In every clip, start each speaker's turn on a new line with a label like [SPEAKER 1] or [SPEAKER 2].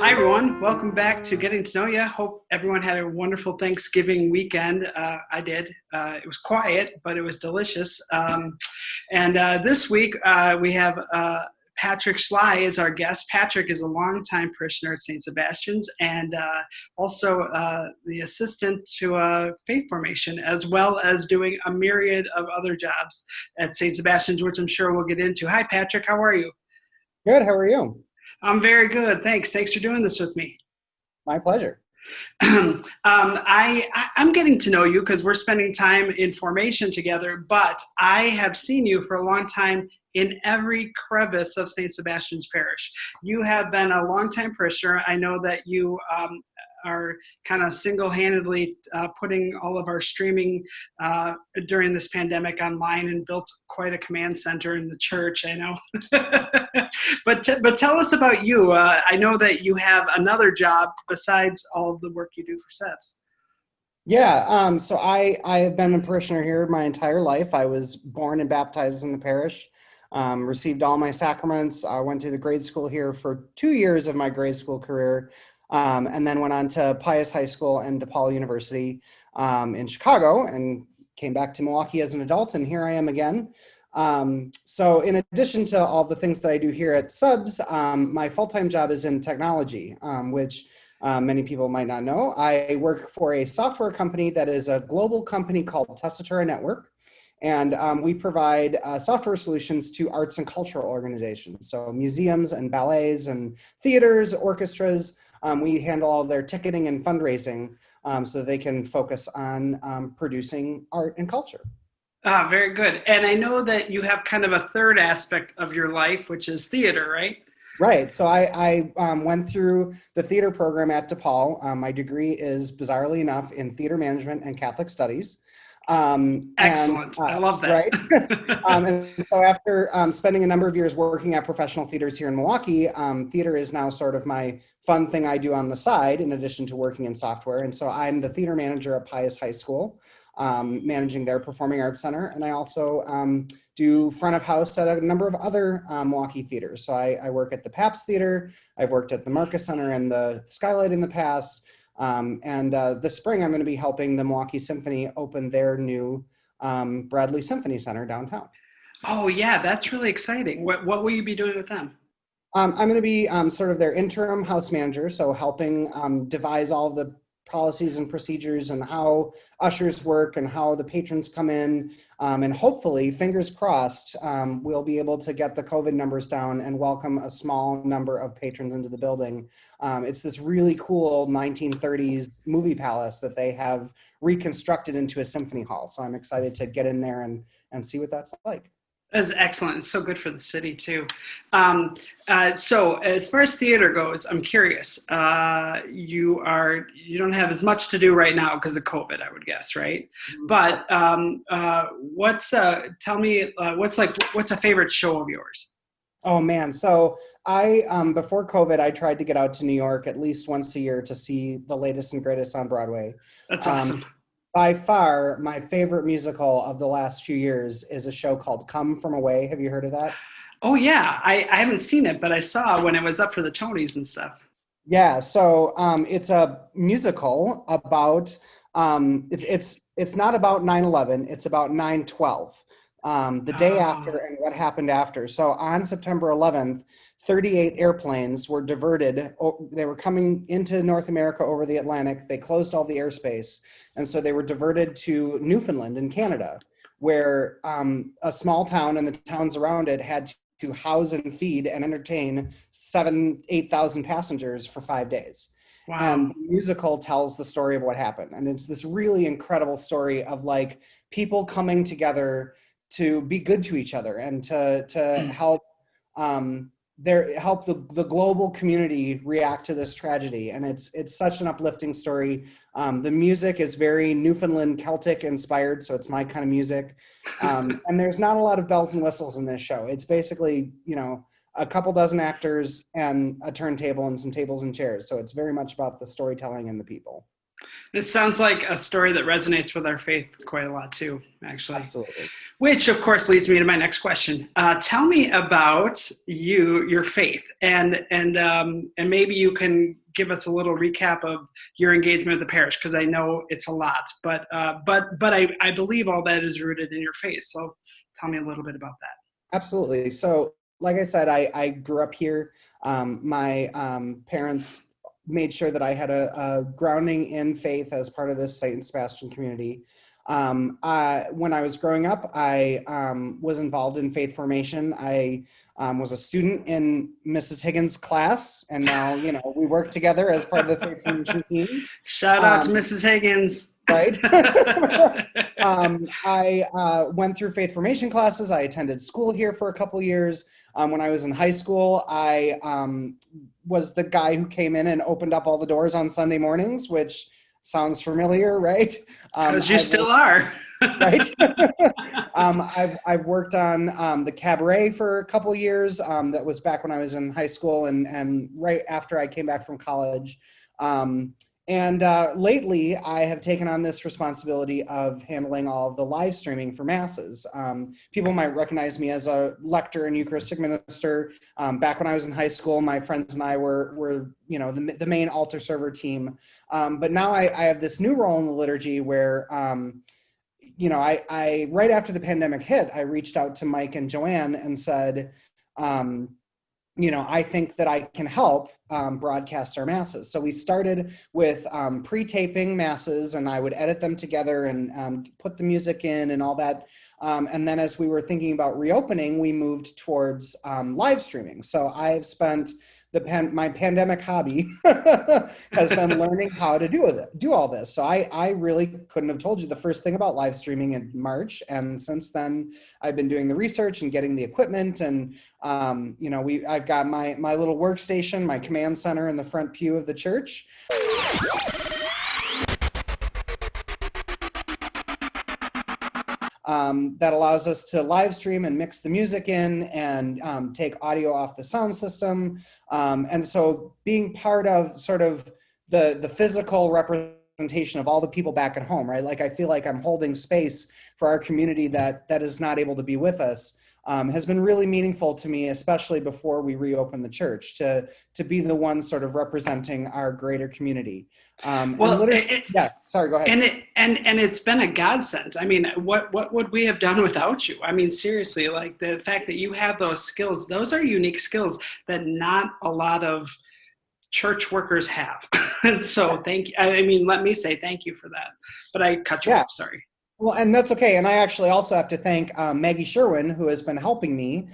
[SPEAKER 1] Hi, everyone. Welcome back to Getting to Know You. Hope everyone had a wonderful Thanksgiving weekend. I did. It was quiet, but it was delicious. And this week, we have Patrick Schley as our guest. Patrick is a longtime parishioner at St. Sebastian's and also the assistant to faith formation, as well as doing a myriad of other jobs at St. Sebastian's, which I'm sure we'll get into. Hi, Patrick. How are you?
[SPEAKER 2] Good. How are you?
[SPEAKER 1] I'm very good. Thanks. Thanks for doing this with me.
[SPEAKER 2] My pleasure.
[SPEAKER 1] I'm getting to know you because we're spending time in formation together, but I have seen you for a long time in every crevice of St. Sebastian's Parish. You have been a longtime parishioner. I know that you are kind of single-handedly putting all of our streaming during this pandemic online and built quite a command center in the church, I know. But tell us about you. I know that you have another job besides all of the work you do for SEBS.
[SPEAKER 2] Yeah. So I have been a parishioner here my entire life. I was born and baptized in the parish, received all my sacraments. I went to the grade school here for 2 years of my grade school career, and then went on to Pius High School and DePaul University in Chicago, and came back to Milwaukee as an adult, and here I am again. So in addition to all the things that I do here at SEBS, my full-time job is in technology, which many people might not know. I work for a software company that is a global company called Tessitura Network, and we provide software solutions to arts and cultural organizations. So museums and ballets and theaters, orchestras. We handle all their ticketing and fundraising so they can focus on producing art and culture.
[SPEAKER 1] Ah, very good. And I know that you have kind of a third aspect of your life, which is theater, right?
[SPEAKER 2] Right. So I went through the theater program at DePaul. My degree is, bizarrely enough, in theater management and Catholic studies.
[SPEAKER 1] Excellent. I love that.
[SPEAKER 2] Right. And so after spending a number of years working at professional theaters here in Milwaukee, theater is now sort of my fun thing I do on the side in addition to working in software. And so I'm the theater manager at Pius High School, managing their performing arts center. And I also do front of house at a number of other Milwaukee theaters. So I work at the Pabst Theater. I've worked at the Marcus Center and the Skylight in the past. And this spring, I'm going to be helping the Milwaukee Symphony open their new Bradley Symphony Center downtown.
[SPEAKER 1] Oh, yeah, that's really exciting. What will you be doing with them?
[SPEAKER 2] I'm going to be sort of their interim house manager, so helping devise all of the policies and procedures and how ushers work and how the patrons come in. And hopefully, fingers crossed, we'll be able to get the COVID numbers down and welcome a small number of patrons into the building. It's this really cool 1930s movie palace that they have reconstructed into a symphony hall. So I'm excited to get in there and see what that's like.
[SPEAKER 1] That's excellent. It's so good for the city too. So as far as theater goes, I'm curious. You don't have as much to do right now because of COVID, I would guess, right? But tell me what's a favorite show of yours?
[SPEAKER 2] Oh man, so I before COVID, I tried to get out to New York at least once a year to see the latest and greatest on Broadway.
[SPEAKER 1] That's awesome.
[SPEAKER 2] By far, my favorite musical of the last few years is a show called Come From Away. Have you heard of that?
[SPEAKER 1] Oh yeah, I haven't seen it, but I saw when it was up for the Tonys and stuff.
[SPEAKER 2] Yeah, so it's a musical about it's not about 9/11, it's about 9/12, the day after
[SPEAKER 1] Oh,
[SPEAKER 2] and what happened after. So on September 11th, 38 airplanes were diverted. They were coming into North America over the Atlantic. They closed all the airspace, and so they were diverted to Newfoundland in Canada, where a small town and the towns around it had to house and feed and entertain 8,000 passengers for 5 days. And
[SPEAKER 1] wow.
[SPEAKER 2] the musical tells the story of what happened. And it's this really incredible story of like people coming together to be good to each other and to help help the global community react to this tragedy. And it's such an uplifting story. The music is very Newfoundland Celtic inspired, so it's my kind of music. And there's not a lot of bells and whistles in this show. It's basically, a couple dozen actors and a turntable and some tables and chairs. So it's very much about the storytelling and the people.
[SPEAKER 1] It sounds like a story that resonates with our faith quite a lot too, actually.
[SPEAKER 2] Absolutely.
[SPEAKER 1] Which, of course, leads me to my next question. Tell me about your faith, and maybe you can give us a little recap of your engagement with the parish, because I know it's a lot, but I believe all that is rooted in your faith. So, tell me a little bit about that.
[SPEAKER 2] Absolutely. So, like I said, I grew up here. My parents made sure that I had a grounding in faith as part of this St. Sebastian community. When I was growing up, I was involved in faith formation. I was a student in Mrs. Higgins' class, and now, we work together as part of the faith formation team.
[SPEAKER 1] Shout out to
[SPEAKER 2] Um,
[SPEAKER 1] Mrs. Higgins.
[SPEAKER 2] right? I went through faith formation classes. I attended school here for a couple years. When I was in high school, I was the guy who came in and opened up all the doors on Sunday mornings, which sounds familiar, right?
[SPEAKER 1] Because you still are.
[SPEAKER 2] Right. I've worked on the cabaret for a couple years. That was back when I was in high school and right after I came back from college. And lately, I have taken on this responsibility of handling all of the live streaming for masses. People might recognize me as a lector and Eucharistic minister. Back when I was in high school, my friends and I were the main altar server team. But now I have this new role in the liturgy where, I right after the pandemic hit, I reached out to Mike and Joanne and said, I think that I can help broadcast our masses. So we started with pre-taping masses, and I would edit them together and put the music in and all that. And then as we were thinking about reopening, we moved towards live streaming. So I've spent my pandemic hobby has been learning how to do all this. So I really couldn't have told you the first thing about live streaming in March. And since then, I've been doing the research and getting the equipment. And, I've got my little workstation, my command center in the front pew of the church. That allows us to live stream and mix the music in and take audio off the sound system. And so being part of sort of the physical representation of all the people back at home, right? Like I feel like I'm holding space for our community that is not able to be with us. Has been really meaningful to me, especially before we reopen the church, to be the one sort of representing our greater community.
[SPEAKER 1] Well,
[SPEAKER 2] sorry, go ahead.
[SPEAKER 1] And it's been a godsend. I mean, what would we have done without you? I mean, seriously, like the fact that you have those skills, those are unique skills that not a lot of church workers have. And so thank you. I mean, let me say thank you for that. But I cut you off, sorry.
[SPEAKER 2] Well, and that's okay. And I actually also have to thank Maggie Sherwin, who has been helping me.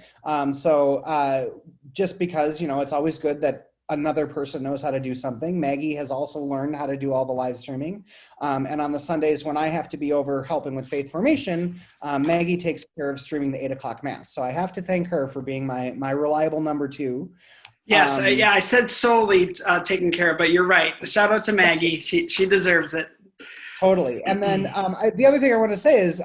[SPEAKER 2] Just because, it's always good that another person knows how to do something. Maggie has also learned how to do all the live streaming. And on the Sundays when I have to be over helping with faith formation, Maggie takes care of streaming the 8 o'clock mass. So I have to thank her for being my reliable number two.
[SPEAKER 1] Yes, I said solely taken care of, but you're right. Shout out to Maggie. She deserves it.
[SPEAKER 2] Totally. And then the other thing I want to say is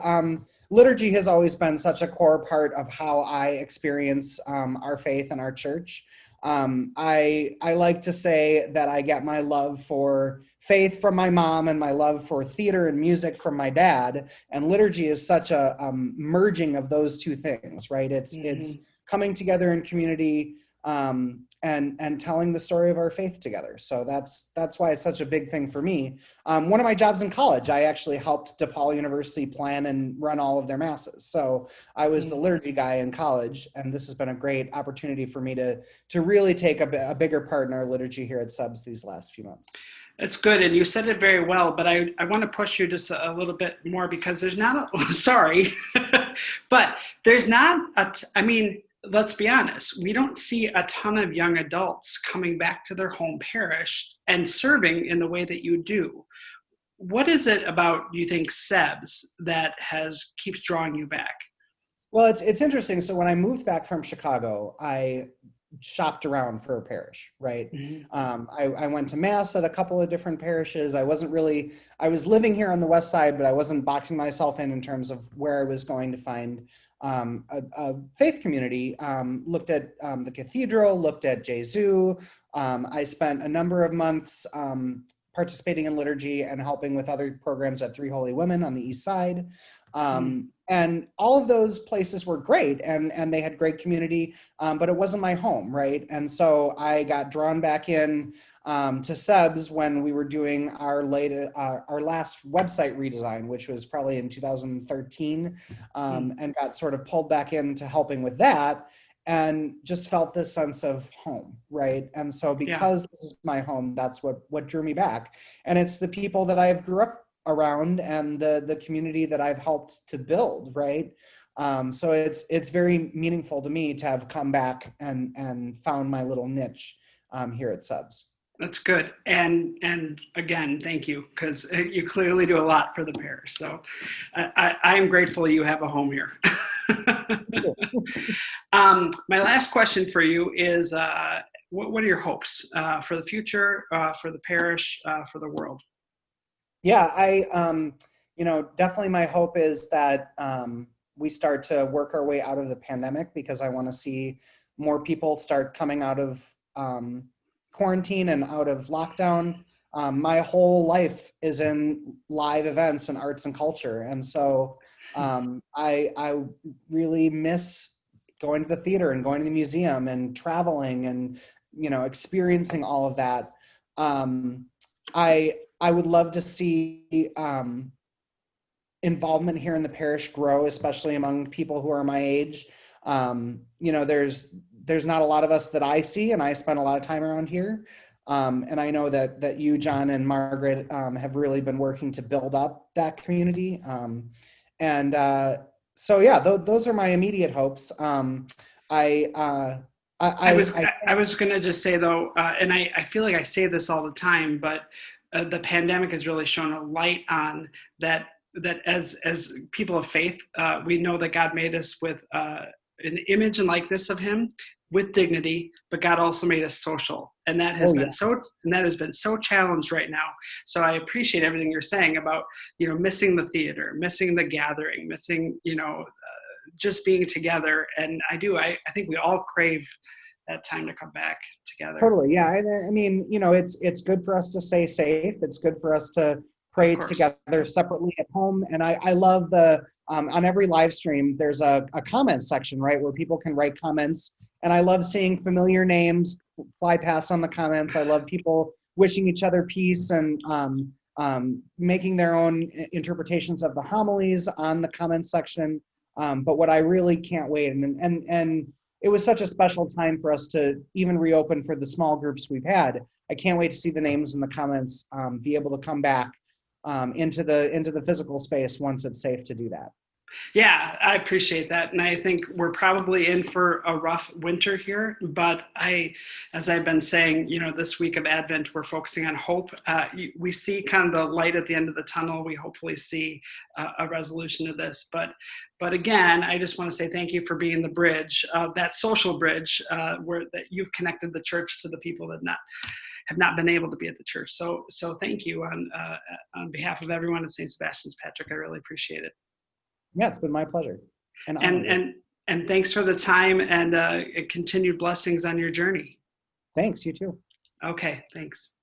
[SPEAKER 2] liturgy has always been such a core part of how I experience our faith and our church. I like to say that I get my love for faith from my mom and my love for theater and music from my dad. And liturgy is such a merging of those two things, right? It's coming together in community and telling the story of our faith together. So that's why it's such a big thing for me. One of my jobs in college, I actually helped DePaul University plan and run all of their masses. So I was the liturgy guy in college, and this has been a great opportunity for me to really take a bigger part in our liturgy here at Subs these last few months.
[SPEAKER 1] That's good, and you said it very well, but I want to push you just a little bit more because there's not sorry, but there's not let's be honest, we don't see a ton of young adults coming back to their home parish and serving in the way that you do. What is it about, do you think, Sebs that keeps drawing you back?
[SPEAKER 2] Well, it's interesting. So when I moved back from Chicago, I shopped around for a parish, right? I went to mass at a couple of different parishes. I was living here on the west side, but I wasn't boxing myself in terms of where I was going to find a faith community. Looked at the cathedral, looked at Jesu. I spent a number of months participating in liturgy and helping with other programs at Three Holy Women on the East Side. And all of those places were great, and they had great community, but it wasn't my home, right? And so I got drawn back in to Seb's when we were doing our last website redesign, which was probably in 2013, and got sort of pulled back into helping with that, and just felt this sense of home, right? And so because this is my home, that's what drew me back. And it's the people that I've grew up around and the community that I've helped to build, right? So it's very meaningful to me to have come back and found my little niche here at Seb's.
[SPEAKER 1] That's good. And again, thank you, because you clearly do a lot for the parish. So I am grateful you have a home here. My last question for you is, what are your hopes for the future, for the parish, for the world?
[SPEAKER 2] Yeah, definitely my hope is that we start to work our way out of the pandemic, because I want to see more people start coming out of quarantine and out of lockdown. My whole life is in live events and arts and culture. And so I really miss going to the theater and going to the museum and traveling and, experiencing all of that. I would love to see involvement here in the parish grow, especially among people who are my age. There's not a lot of us that I see, and I spend a lot of time around here. And I know that you, John, and Margaret have really been working to build up that community. So yeah, those are my immediate hopes. I
[SPEAKER 1] was going to just say though, and I feel like I say this all the time, but the pandemic has really shown a light on that as people of faith, we know that God made us with an image and likeness of Him, with dignity, but God also made us social, and that has been so challenged right now. So I appreciate everything you're saying about missing the theater, missing the gathering, missing just being together. And I think we all crave that time to come back together.
[SPEAKER 2] Totally, yeah. I mean, it's good for us to stay safe. It's good for us to pray together separately at home. And I love on every live stream, there's a comment section, right, where people can write comments. And I love seeing familiar names fly past on the comments. I love people wishing each other peace and making their own interpretations of the homilies on the comment section. But what I really can't wait, and it was such a special time for us to even reopen for the small groups we've had. I can't wait to see the names in the comments be able to come back into the physical space once it's safe to do that.
[SPEAKER 1] Yeah, I appreciate that. And I think we're probably in for a rough winter here, but as I've been saying, this week of Advent, we're focusing on hope. We see kind of the light at the end of the tunnel. We hopefully see a resolution to this. But again, I just want to say thank you for being the bridge, that social bridge, that you've connected the church to the people that have not been able to be at the church. So thank you on behalf of everyone at St. Sebastian's, Patrick. I really appreciate it.
[SPEAKER 2] Yeah, it's been my pleasure.
[SPEAKER 1] And thanks for the time, and continued blessings on your journey.
[SPEAKER 2] Thanks, you too.
[SPEAKER 1] Okay, thanks.